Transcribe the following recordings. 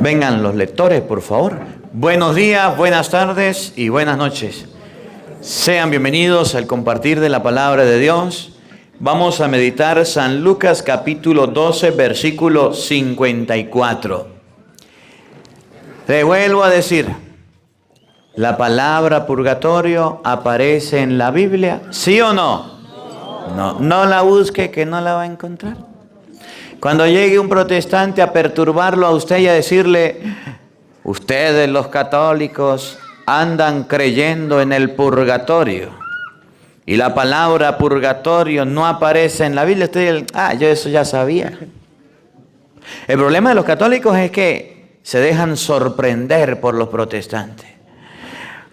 Vengan los lectores, por favor. Buenos días, buenas tardes y buenas noches. Sean bienvenidos al compartir de la palabra de Dios. Vamos a meditar San Lucas capítulo 12, versículo 54. Te vuelvo a decir, ¿la palabra purgatorio aparece en la Biblia? ¿Sí o no? No la busque, que no la va a encontrar. Cuando llegue un protestante a perturbarlo a usted y a decirle, ustedes los católicos andan creyendo en el purgatorio y la palabra purgatorio no aparece en la Biblia, usted dice, yo eso ya sabía. El problema de los católicos es que se dejan sorprender por los protestantes.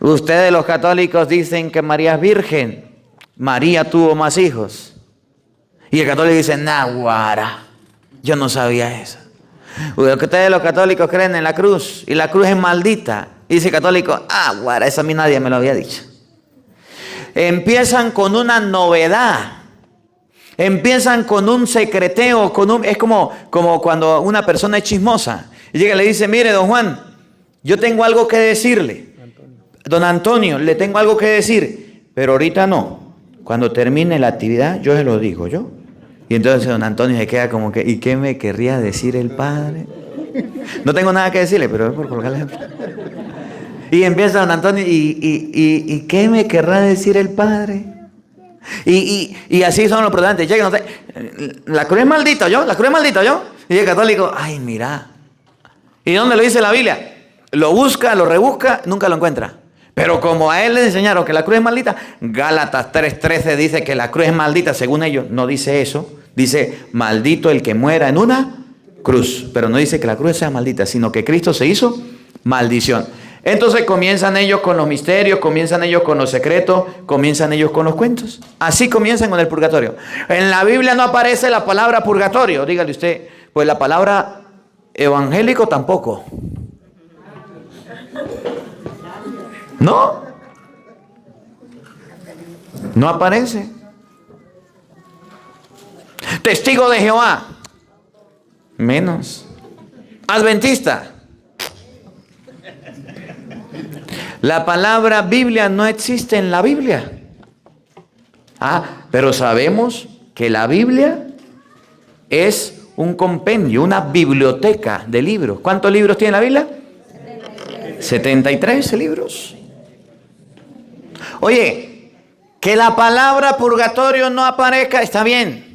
Ustedes los católicos dicen que María es virgen, María tuvo más hijos. Y el católico dice, naguara, yo no sabía eso. Ustedes los católicos creen en la cruz y la cruz es maldita. Y dice el católico, guara, eso a mí nadie me lo había dicho. Empiezan con una novedad. Empiezan con un secreteo, es como cuando una persona es chismosa. Y llega y le dice, mire, don Juan, yo tengo algo que decirle. Don Antonio, le tengo algo que decir, pero ahorita no. Cuando termine la actividad, yo se lo digo yo. Y entonces don Antonio se queda como que, ¿y qué me querría decir el padre? No tengo nada que decirle, pero es por colocarle ejemplo. Y empieza don Antonio, ¿y qué me querrá decir el padre? Y así son los protestantes. Llegan, la cruz es maldita, ¿yo? La cruz es maldita, ¿yo? Y el católico, mira. ¿Y dónde lo dice la Biblia? Lo busca, lo rebusca, nunca lo encuentra. Pero como a él le enseñaron que la cruz es maldita, Gálatas 3:13 dice que la cruz es maldita, según ellos, no dice eso. Dice, maldito el que muera en una cruz. Pero no dice que la cruz sea maldita, sino que Cristo se hizo maldición. Entonces comienzan ellos con los misterios, comienzan ellos con los secretos, comienzan ellos con los cuentos. Así comienzan con el purgatorio. En la Biblia no aparece la palabra purgatorio. Dígale usted, pues la palabra evangélico tampoco. No aparece. Testigo de Jehová, menos. Adventista. La palabra Biblia no existe en la Biblia. Pero sabemos que la Biblia es un compendio, una biblioteca de libros. ¿Cuántos libros tiene la Biblia? 73 libros. Oye, que la palabra purgatorio no aparezca está bien.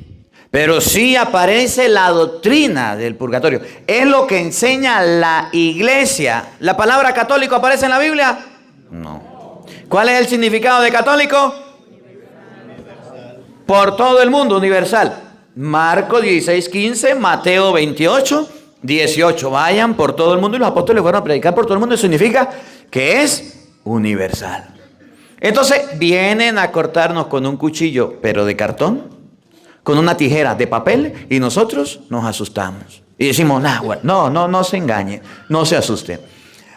Pero sí aparece la doctrina del purgatorio. Es lo que enseña la iglesia. ¿La palabra católico aparece en la Biblia? No. ¿Cuál es el significado de católico? Por todo el mundo, universal. Marcos 16:15, Mateo 28:18. Vayan por todo el mundo y los apóstoles fueron a predicar por todo el mundo. Eso significa que es universal. Entonces vienen a cortarnos con un cuchillo, pero de cartón, con una tijera de papel, y nosotros nos asustamos. Y decimos, no se engañe, no se asuste.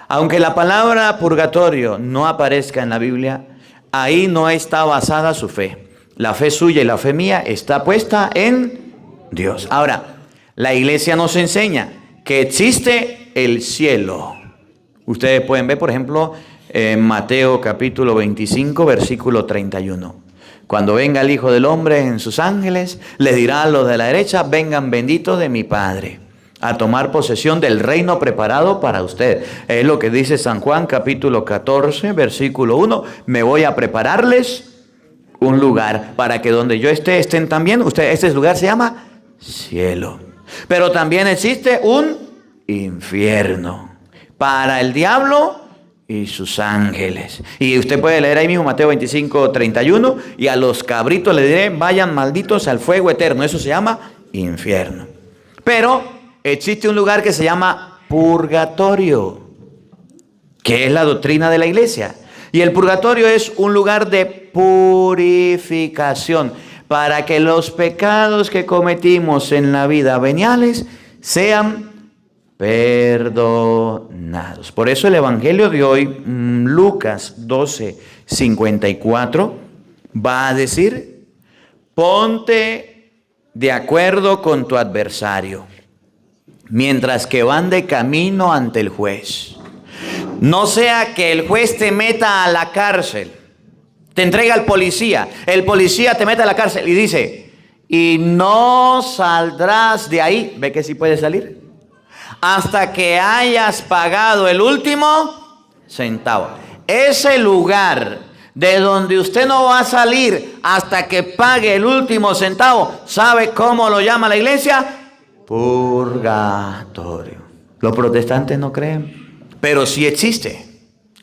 Aunque la palabra purgatorio no aparezca en la Biblia, ahí no está basada su fe. La fe suya y la fe mía está puesta en Dios. Ahora, la iglesia nos enseña que existe el cielo. Ustedes pueden ver, por ejemplo, en Mateo capítulo 25, versículo 31. Cuando venga el Hijo del Hombre en sus ángeles, les dirá a los de la derecha, vengan benditos de mi Padre, a tomar posesión del reino preparado para usted. Es lo que dice San Juan capítulo 14, versículo 1. Me voy a prepararles un lugar para que donde yo esté, estén también. Este lugar se llama cielo. Pero también existe un infierno para el diablo y sus ángeles. Y usted puede leer ahí mismo Mateo 25, 31. Y a los cabritos le diré, vayan malditos al fuego eterno. Eso se llama infierno. Pero existe un lugar que se llama purgatorio, que es la doctrina de la iglesia. Y el purgatorio es un lugar de purificación para que los pecados que cometimos en la vida veniales sean perdonados. Por eso el evangelio de hoy, Lucas 12:54, va a decir, ponte de acuerdo con tu adversario mientras que van de camino ante el juez. No sea que el juez te meta a la cárcel, te entrega al policía, el policía te mete a la cárcel y dice, y no saldrás de ahí, ve que sí puedes salir, hasta que hayas pagado el último centavo. Ese lugar de donde usted no va a salir hasta que pague el último centavo, ¿sabe cómo lo llama la iglesia? Purgatorio. Los protestantes no creen, pero sí existe.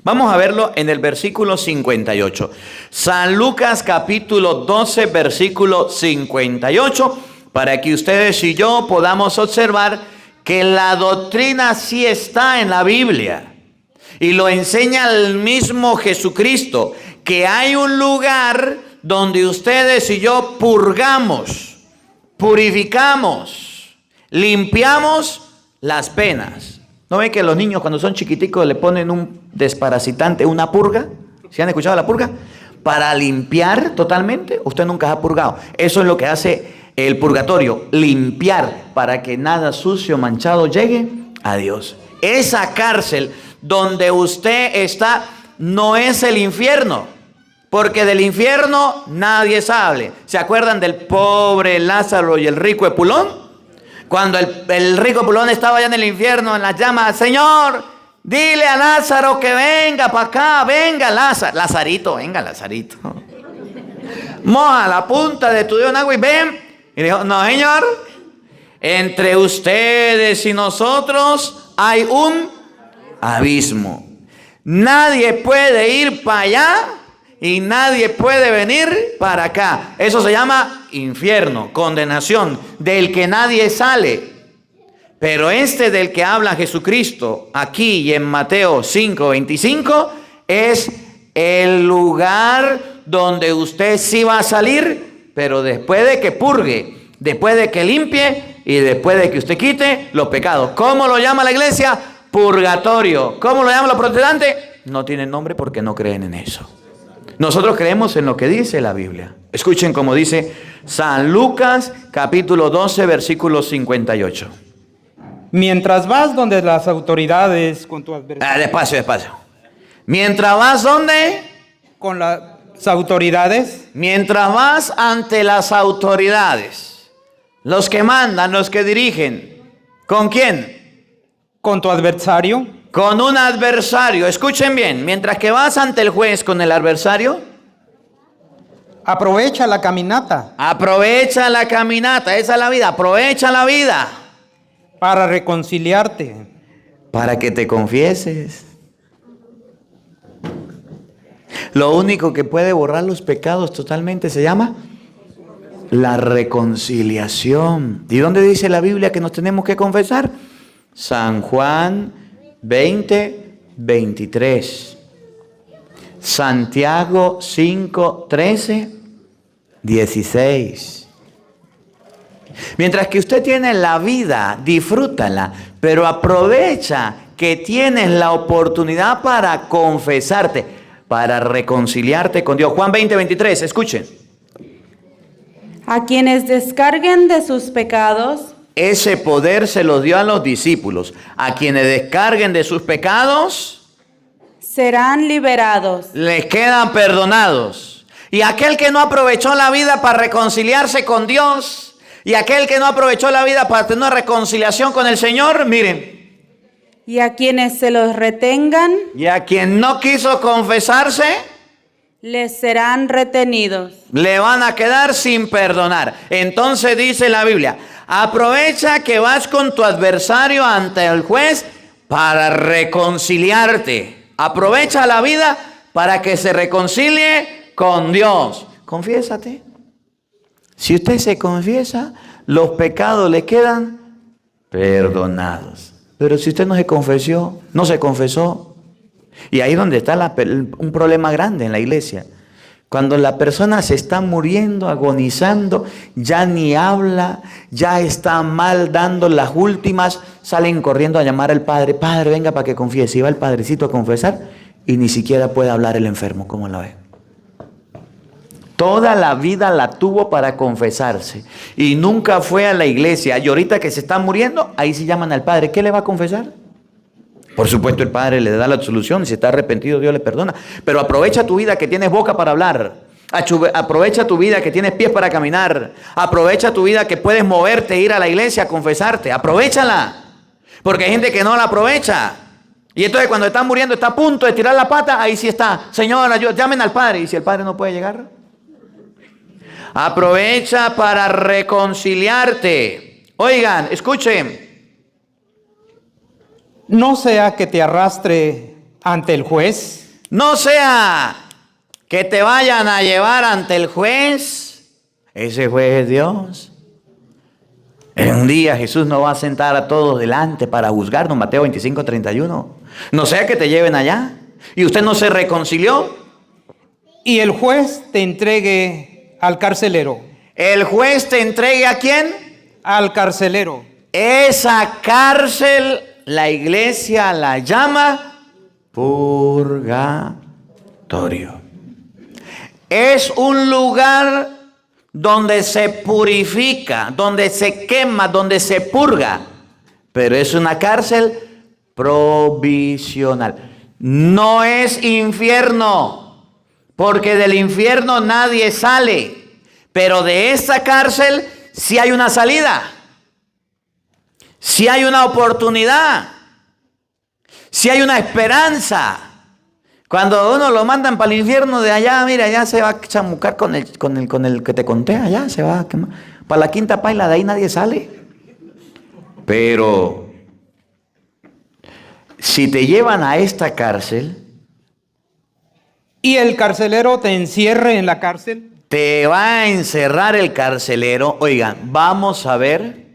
Vamos a verlo en el versículo 58. San Lucas capítulo 12, versículo 58, para que ustedes y yo podamos observar que la doctrina sí está en la Biblia. Y lo enseña el mismo Jesucristo, que hay un lugar donde ustedes y yo purgamos, purificamos, limpiamos las penas. ¿No ven que los niños cuando son chiquiticos le ponen un desparasitante, una purga? ¿Sí han escuchado la purga? Para limpiar totalmente. Usted nunca ha purgado. Eso es lo que hace el purgatorio, limpiar para que nada sucio, manchado llegue a Dios. Esa cárcel donde usted está no es el infierno, porque del infierno nadie sabe. ¿Se acuerdan del pobre Lázaro y el rico Epulón? Cuando el rico Epulón estaba allá en el infierno, en las llamas, Señor, dile a Lázaro que venga para acá, venga Lazarito, venga Lazarito. Moja la punta de tu dedo en agua y ven. Y dijo, no señor, entre ustedes y nosotros hay un abismo. Nadie puede ir para allá y nadie puede venir para acá. Eso se llama infierno, condenación, del que nadie sale. Pero este del que habla Jesucristo aquí y en Mateo 5:25 es el lugar donde usted sí va a salir, pero después de que purgue, después de que limpie y después de que usted quite los pecados. ¿Cómo lo llama la iglesia? Purgatorio. ¿Cómo lo llaman los protestantes? No tienen nombre porque no creen en eso. Nosotros creemos en lo que dice la Biblia. Escuchen cómo dice San Lucas capítulo 12 versículo 58. Mientras vas donde las autoridades con tu adversario. Despacio. Mientras vas ¿dónde? Con las autoridades. Mientras vas ante las autoridades, los que mandan, los que dirigen. ¿Con quién? Con tu adversario. Con un adversario. Escuchen bien, mientras que vas ante el juez con el adversario, aprovecha la caminata. Aprovecha la caminata, esa es la vida, aprovecha la vida. Para reconciliarte. Para que te confieses. Lo único que puede borrar los pecados totalmente se llama la reconciliación. ¿Y dónde dice la Biblia que nos tenemos que confesar? San Juan 20:23. Santiago 5:13-16. Mientras que usted tiene la vida, disfrútala, pero aprovecha que tienes la oportunidad para confesarte, para reconciliarte con Dios. Juan 20:23, escuchen. A quienes descarguen de sus pecados. Ese poder se los dio a los discípulos. A quienes descarguen de sus pecados, serán liberados. les quedan perdonados. Y aquel que no aprovechó la vida para reconciliarse con Dios, y aquel que no aprovechó la vida para tener una reconciliación con el Señor, miren. Y a quienes se los retengan. Y a quien no quiso confesarse, les serán retenidos. le van a quedar sin perdonar. Entonces dice la Biblia, aprovecha que vas con tu adversario ante el juez para reconciliarte. Aprovecha la vida para que se reconcilie con Dios. Confiésate. Si usted se confiesa, los pecados le quedan perdonados. Pero si usted no se confesó, y ahí es donde está un problema grande en la iglesia. Cuando la persona se está muriendo, agonizando, ya ni habla, ya está mal dando las últimas, salen corriendo a llamar al padre. Padre, venga para que confiese. Y va el padrecito a confesar y ni siquiera puede hablar el enfermo. ¿Cómo lo ve? Toda la vida la tuvo para confesarse y nunca fue a la iglesia. Y ahorita que se está muriendo, ahí se llaman al Padre. ¿Qué le va a confesar? Por supuesto, el Padre le da la absolución y si está arrepentido, Dios le perdona. Pero aprovecha tu vida que tienes boca para hablar. Aprovecha tu vida que tienes pies para caminar. Aprovecha tu vida que puedes moverte, ir a la iglesia a confesarte. Aprovéchala. Porque hay gente que no la aprovecha. Y entonces cuando está muriendo, está a punto de tirar la pata, ahí sí está. Señor, llamen al Padre. Y si el Padre no puede llegar, aprovecha para reconciliarte. Oigan, escuchen. No sea que te arrastre ante el juez. No sea que te vayan a llevar ante el juez. Ese juez es Dios. En un día Jesús nos va a sentar a todos delante para juzgarnos. Mateo 25:31. No sea que te lleven allá y usted no se reconcilió. Y el juez te entregue al carcelero. El juez te entregue ¿a quién? Al carcelero. Esa cárcel la iglesia la llama purgatorio. Es un lugar donde se purifica, donde se quema, donde se purga. Pero es una cárcel provisional. No es infierno, porque del infierno nadie sale. Pero de esa cárcel sí hay una salida. Si hay una oportunidad, si hay una esperanza. Cuando uno lo mandan para el infierno de allá, mira, allá se va a chamucar con el que te conté, allá se va a quemar. Para la quinta paila, de ahí nadie sale. Pero si te llevan a esta cárcel y el carcelero te encierre en la cárcel, te va a encerrar el carcelero. Oigan, vamos a ver.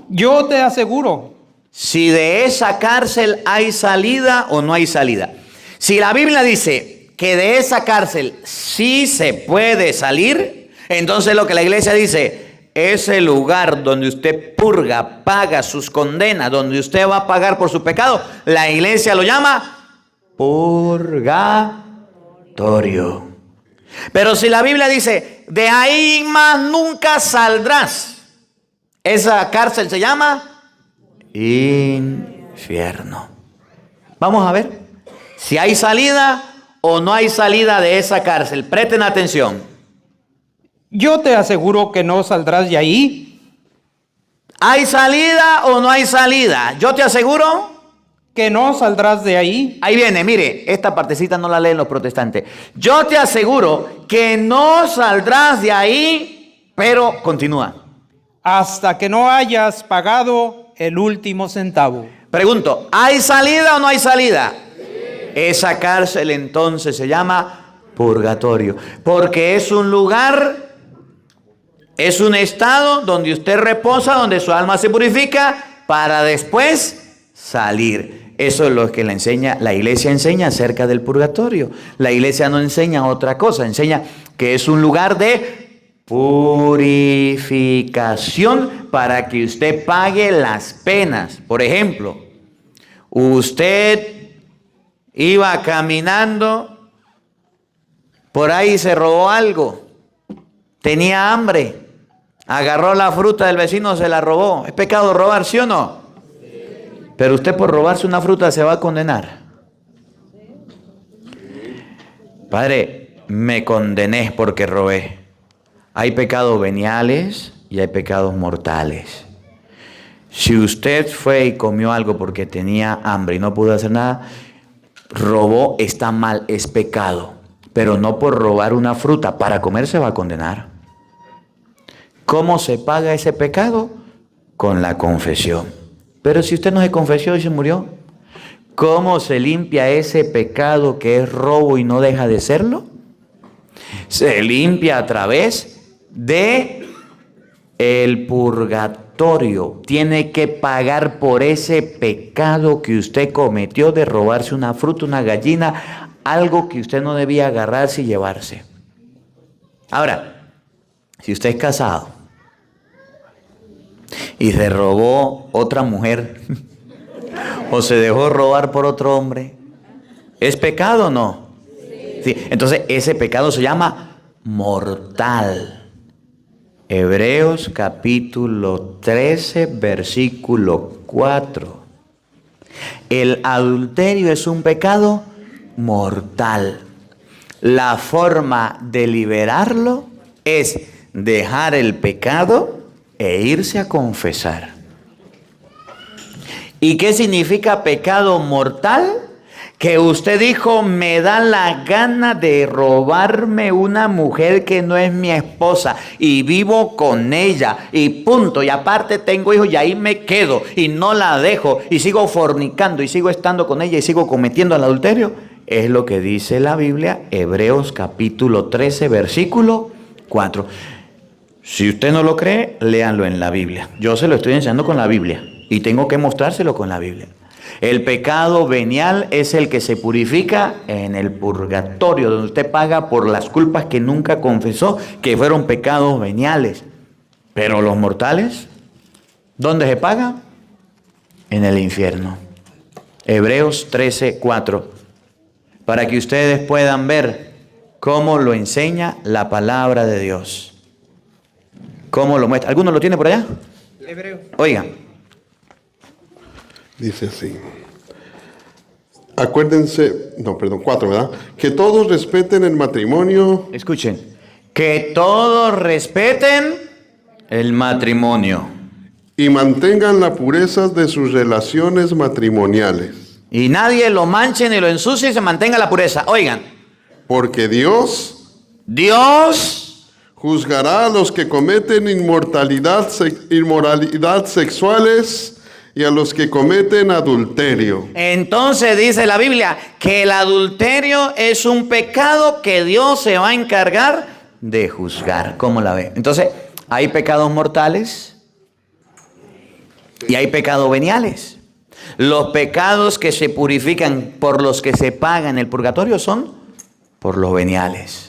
Yo te aseguro Si de esa cárcel hay salida o no hay salida. Si la Biblia dice que de esa cárcel sí se puede salir, entonces lo que la iglesia dice, ese lugar donde usted purga, paga sus condenas, donde usted va a pagar por su pecado, la iglesia lo llama purgatorio. Pero si la Biblia dice, de ahí más nunca saldrás, esa cárcel se llama infierno. Vamos a ver si hay salida o no hay salida de esa cárcel. Presten atención. yo te aseguro que no saldrás de ahí, ¿Hay salida o no hay salida? Yo te aseguro. que no saldrás de ahí, Ahí viene, mire, esta partecita no la leen los protestantes. Yo te aseguro que no saldrás de ahí, pero continúa. hasta que no hayas pagado el último centavo. Pregunto, ¿hay salida o no hay salida? Esa cárcel entonces se llama purgatorio, porque es un lugar, es un estado donde usted reposa, donde su alma se purifica para después salir. Eso es lo que la iglesia enseña acerca del purgatorio. La iglesia no enseña otra cosa, enseña que es un lugar de purificación para que usted pague las penas. Por ejemplo, usted iba caminando, por ahí se robó algo, tenía hambre, agarró la fruta del vecino, se la robó. ¿Es pecado robar, sí o no? Pero usted por robarse una fruta se va a condenar. Padre, me condené porque robé. Hay pecados veniales y hay pecados mortales. Si usted fue y comió algo porque tenía hambre y no pudo hacer nada, robó, está mal, es pecado. Pero no por robar una fruta, para comer se va a condenar. ¿Cómo se paga ese pecado? Con la confesión. Pero si usted no se confesó y se murió, ¿cómo se limpia ese pecado que es robo y no deja de serlo? Se limpia a través de el purgatorio. Tiene que pagar por ese pecado que usted cometió de robarse una fruta, una gallina, algo que usted no debía agarrarse y llevarse. Ahora, si usted es casado y se robó otra mujer o se dejó robar por otro hombre, ¿es pecado o no? Sí. Entonces ese pecado se llama mortal. Hebreos capítulo 13, versículo 4. El adulterio es un pecado mortal. La forma de liberarlo es dejar el pecado e irse a confesar. ¿Y qué significa pecado mortal? Que usted dijo, me da la gana de robarme una mujer que no es mi esposa y vivo con ella y punto, y aparte tengo hijos y ahí me quedo y no la dejo y sigo fornicando y sigo estando con ella y sigo cometiendo el adulterio. Es lo que dice la Biblia, Hebreos capítulo 13, versículo 4. Si usted no lo cree, léanlo en la Biblia. Yo se lo estoy enseñando con la Biblia y tengo que mostrárselo con la Biblia. El pecado venial es el que se purifica en el purgatorio, donde usted paga por las culpas que nunca confesó, que fueron pecados veniales. Pero los mortales, ¿dónde se paga? En el infierno. Hebreos 13:4. Para que ustedes puedan ver cómo lo enseña la palabra de Dios. ¿Cómo lo muestra? ¿Alguno lo tiene por allá? Hebreo. Oigan. Dice así. Acuérdense, 4, ¿verdad? Que todos respeten el matrimonio. Escuchen, que todos respeten el matrimonio. Y mantengan la pureza de sus relaciones matrimoniales. Y nadie lo manche ni lo ensucie y se mantenga la pureza. Oigan. Porque Dios juzgará a los que cometen inmoralidad sexuales y a los que cometen adulterio. Entonces dice la Biblia que el adulterio es un pecado que Dios se va a encargar de juzgar. ¿Cómo la ve? Entonces, hay pecados mortales y hay pecados veniales. Los pecados que se purifican por los que se paga en el purgatorio son por los veniales.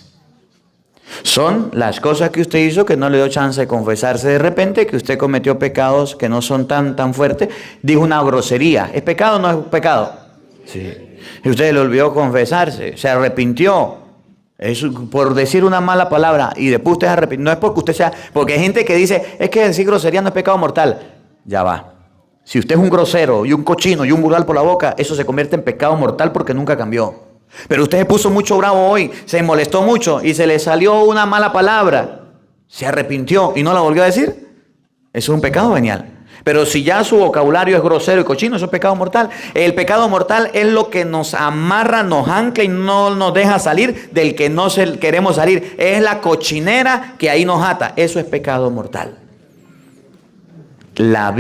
Son las cosas que usted hizo que no le dio chance de confesarse de repente, que usted cometió pecados que no son tan fuertes. Dijo una grosería. ¿Es pecado o no es pecado? Sí. Y usted le olvidó confesarse, se arrepintió. Es por decir una mala palabra y después usted se arrepintió. No es porque usted sea, porque hay gente que dice, es que decir grosería no es pecado mortal. Ya va. Si usted es un grosero y un cochino y un vulgar por la boca, eso se convierte en pecado mortal porque nunca cambió. Pero usted se puso mucho bravo hoy, se molestó mucho y se le salió una mala palabra, se arrepintió y no la volvió a decir. Eso es un pecado venial. Pero si ya su vocabulario es grosero y cochino, eso es pecado mortal. El pecado mortal es lo que nos amarra, nos ancla y no nos deja salir del que no queremos salir. Es la cochinera que ahí nos ata. Eso es pecado mortal. La